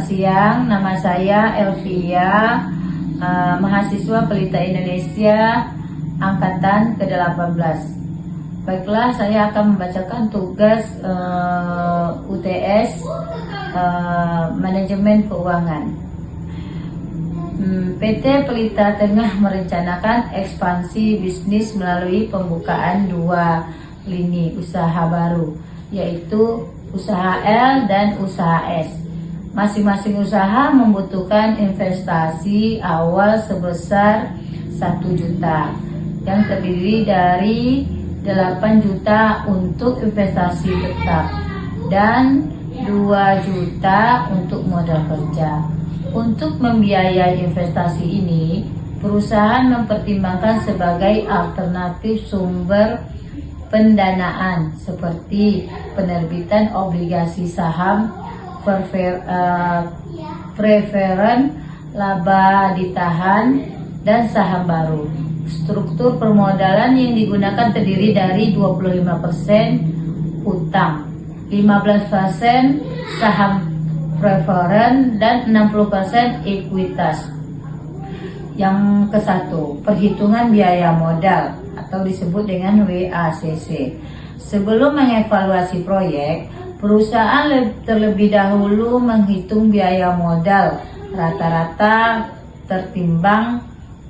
Selamat siang, nama saya Elvia, mahasiswa Pelita Indonesia angkatan ke-18. Baiklah, saya akan membacakan tugas UTS Manajemen Keuangan. PT Pelita tengah merencanakan ekspansi bisnis melalui pembukaan 2 lini usaha baru, yaitu usaha L dan usaha S. Masing-masing usaha membutuhkan investasi awal sebesar 1 juta yang terdiri dari 8 juta untuk investasi tetap dan 2 juta untuk modal kerja. Untuk membiayai investasi ini, perusahaan mempertimbangkan sebagai alternatif sumber pendanaan seperti penerbitan obligasi saham, preferen, laba ditahan, dan saham baru. Struktur permodalan yang digunakan terdiri dari 25% utang, 15% saham preferen, dan 60% ekuitas. Yang ke-1, perhitungan biaya modal atau disebut dengan WACC. Sebelum mengevaluasi proyek, perusahaan terlebih dahulu menghitung biaya modal rata-rata tertimbang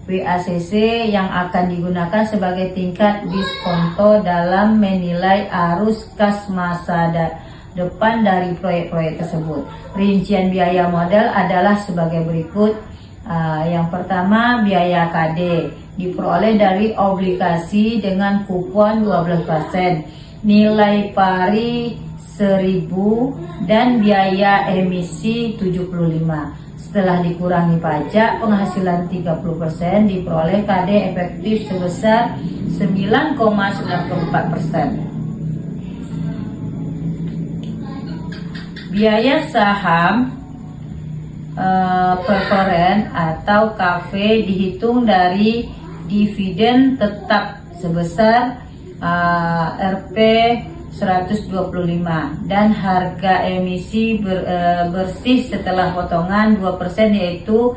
WACC yang akan digunakan sebagai tingkat diskonto dalam menilai arus kas masa depan dari proyek-proyek tersebut. Rincian biaya modal adalah sebagai berikut. Yang pertama, biaya KD diperoleh dari obligasi dengan kupon 12%, nilai pari 1.000 dan biaya emisi 75. Setelah dikurangi pajak, penghasilan 30% diperoleh KD efektif sebesar 9,94%. Biaya saham preferen atau KV dihitung dari dividen tetap sebesar Rp 125 dan harga emisi bersih setelah potongan 2% yaitu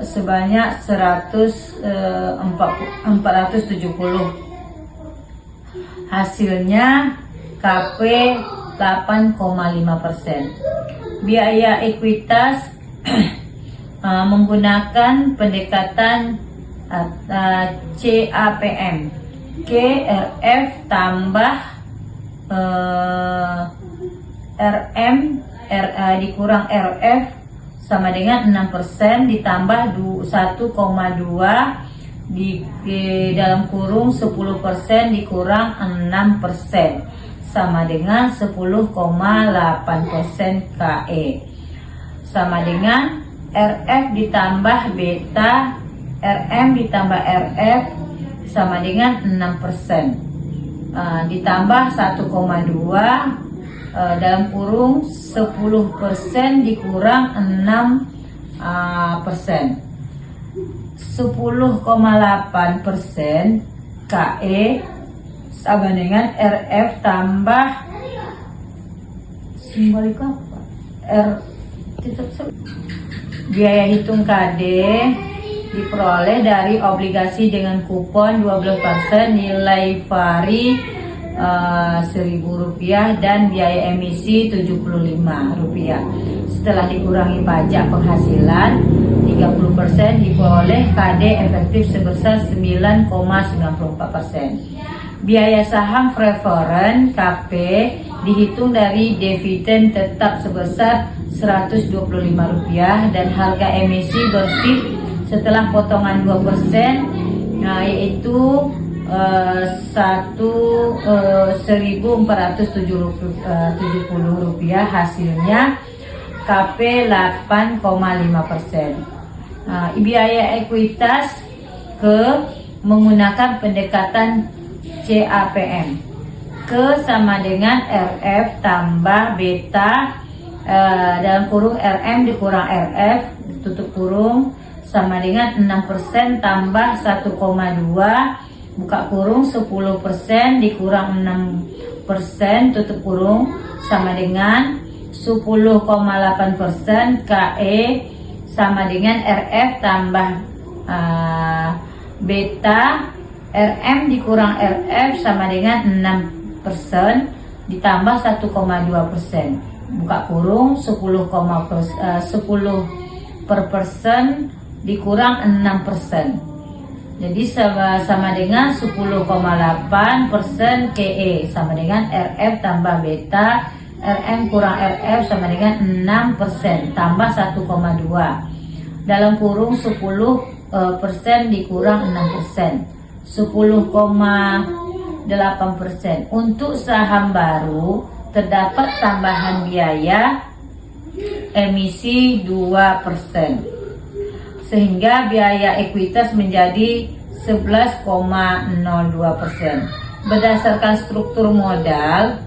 sebanyak 470. Hasilnya KP 8,5%. Biaya ekuitas menggunakan pendekatan CAPM, KRF tambah RM dikurang RF sama dengan 6% ditambah 1,2 di dalam kurung 10% dikurang 6% sama dengan 10,8% KE sama dengan RF ditambah beta RM ditambah RF sama dengan 6%. Ditambah 1,2 dalam kurung 10% dikurang 6%. 10,8% KE sama dengan RF tambah simbolik apa? Biaya hitung KD diperoleh dari obligasi dengan kupon 12%, nilai pari Rp1.000 dan biaya emisi Rp75. Setelah dikurangi pajak penghasilan 30% diperoleh KD efektif sebesar 9,94%. Biaya saham preferen KP dihitung dari dividen tetap sebesar Rp125 dan harga emisi bersih setelah potongan 2%, yaitu Rp1.470. Hasilnya KP 8,5%. Biaya ekuitas menggunakan pendekatan CAPM, sama dengan RF tambah beta dalam kurung RM dikurang RF tutup kurung sama dengan 6% tambah 1,2 buka kurung 10% dikurang 6% tutup kurung sama dengan 10,8%, KE sama dengan RF tambah beta, RM dikurang RF sama dengan 6%, ditambah 1,2%, buka kurung 10% dikurang 6%, jadi sama dengan 10,8%, KE sama dengan RF tambah beta, RM kurang RF sama dengan 6%, tambah 1,2, dalam kurung 10% dikurang 6%, 10,8%. Untuk saham baru terdapat tambahan biaya emisi 2%, sehingga biaya ekuitas menjadi 11,02%. Berdasarkan struktur modal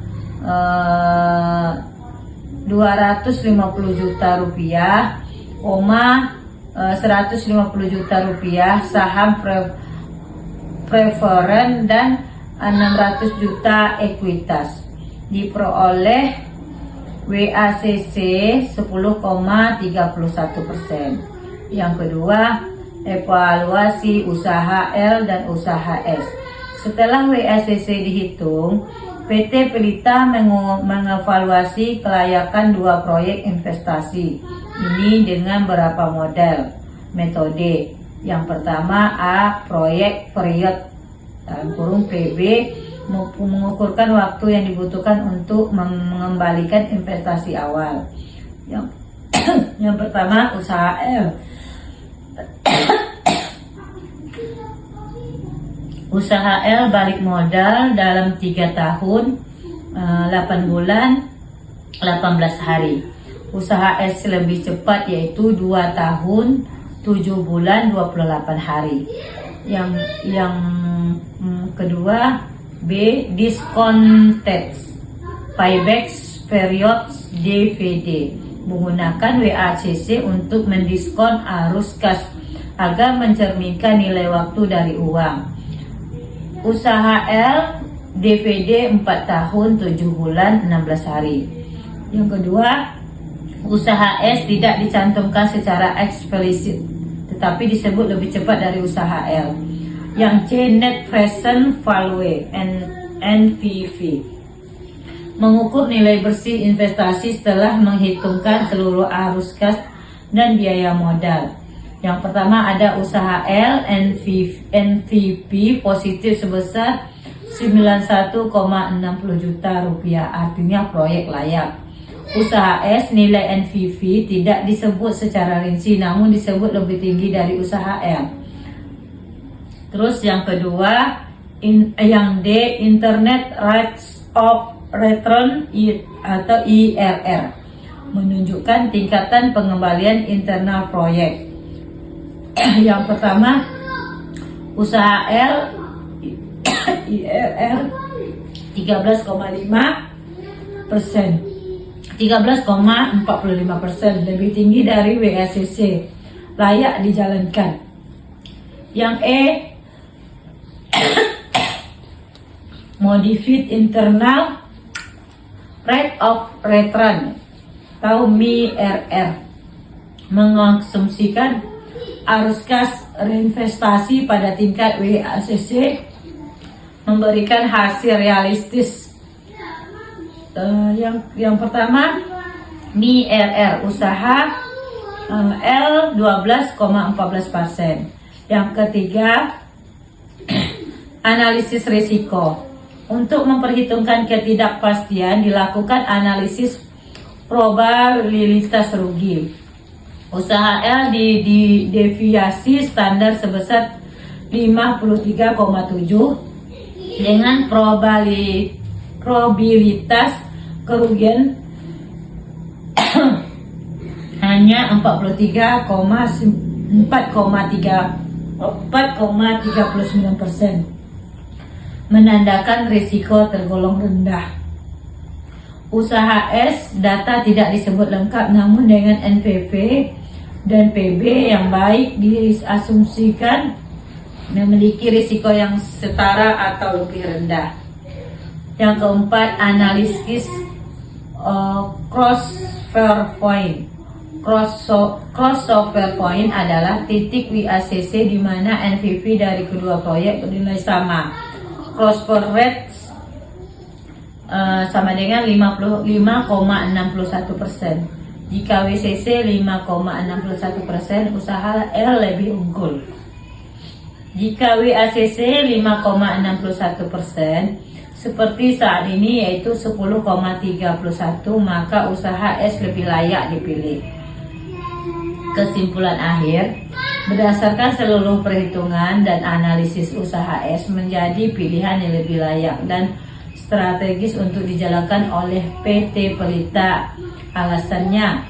250 juta rupiah, 150 juta rupiah saham preferen dan 600 juta ekuitas, diperoleh WACC 10,31%. Yang kedua, evaluasi usaha L dan usaha S. Setelah WACC dihitung, PT Pelita mengevaluasi kelayakan 2 proyek investasi ini dengan beberapa model metode. Yang pertama, A, proyek period dalam kurung PB, mengukurkan waktu yang dibutuhkan untuk mengembalikan investasi awal. Yang pertama, usaha L. Usaha L balik modal dalam 3 tahun 8 bulan 18 hari. Usaha S lebih cepat, yaitu 2 tahun 7 bulan 28 hari. Yang kedua, B, discounted payback periods DVD, menggunakan WACC untuk mendiskon arus kas agar mencerminkan nilai waktu dari uang. Usaha L DVD 4 tahun 7 bulan 16 hari. Yang kedua, usaha S tidak dicantumkan secara eksplisit, tetapi disebut lebih cepat dari usaha L. Yang C, net present value NPV, mengukur nilai bersih investasi setelah menghitungkan seluruh arus kas dan biaya modal. Yang pertama ada usaha L, NPV positif sebesar 91,60 juta rupiah, artinya proyek layak. Usaha S, nilai NPV tidak disebut secara rinci, namun disebut lebih tinggi dari usaha L. Terus yang kedua, yang D, Internet Rates of Return atau IRR, menunjukkan tingkatan pengembalian internal proyek. Yang pertama, usaha L IRR 13,5%, 13,45%, lebih tinggi dari WACC, layak dijalankan. Yang E, modified internal rate of return atau MIRR, mengasumsikan arus kas reinvestasi pada tingkat WACC memberikan hasil realistis. Yang pertama, MIRR usaha L 12,14%. Yang ketiga, analisis risiko. Untuk memperhitungkan ketidakpastian, dilakukan analisis probabilitas rugi. Usaha L di deviasi standar sebesar 53,7 dengan probabilitas kerugian hanya 4,39%, menandakan risiko tergolong rendah. Usaha S, data tidak disebut lengkap, namun dengan NPV dan PB yang baik diasumsikan memiliki risiko yang setara atau lebih rendah. Yang keempat, analisis Cross-Fair Point. Cross-Fair Point adalah titik WACC di mana NPV dari kedua proyek bernilai sama. Cross-Fair Rate sama dengan 55,61%. Jika WCC 5,61%, usaha L lebih unggul. Jika WACC 5,61%, seperti saat ini yaitu 10,31, maka usaha S lebih layak dipilih. Kesimpulan akhir, berdasarkan seluruh perhitungan dan analisis, usaha S menjadi pilihan yang lebih layak dan strategis untuk dijalankan oleh PT Pelita. Alasannya,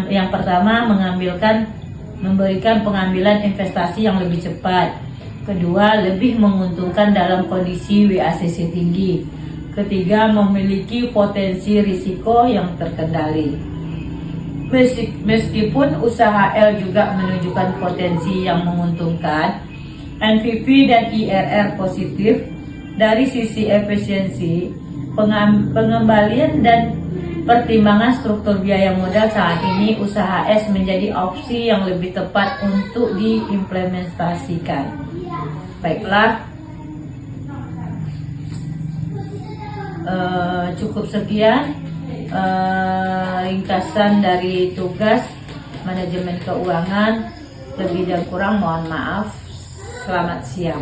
yang pertama memberikan pengambilan investasi yang lebih cepat. Kedua, lebih menguntungkan dalam kondisi WACC tinggi. Ketiga, memiliki potensi risiko yang terkendali. Meskipun usaha L juga menunjukkan potensi yang menguntungkan, NPV dan IRR positif dari sisi efisiensi, pengembalian dan pertimbangan struktur biaya modal, saat ini usaha S menjadi opsi yang lebih tepat untuk diimplementasikan. Baiklah, cukup sekian ringkasan dari tugas manajemen keuangan. Lebih dan kurang mohon maaf. Selamat siang.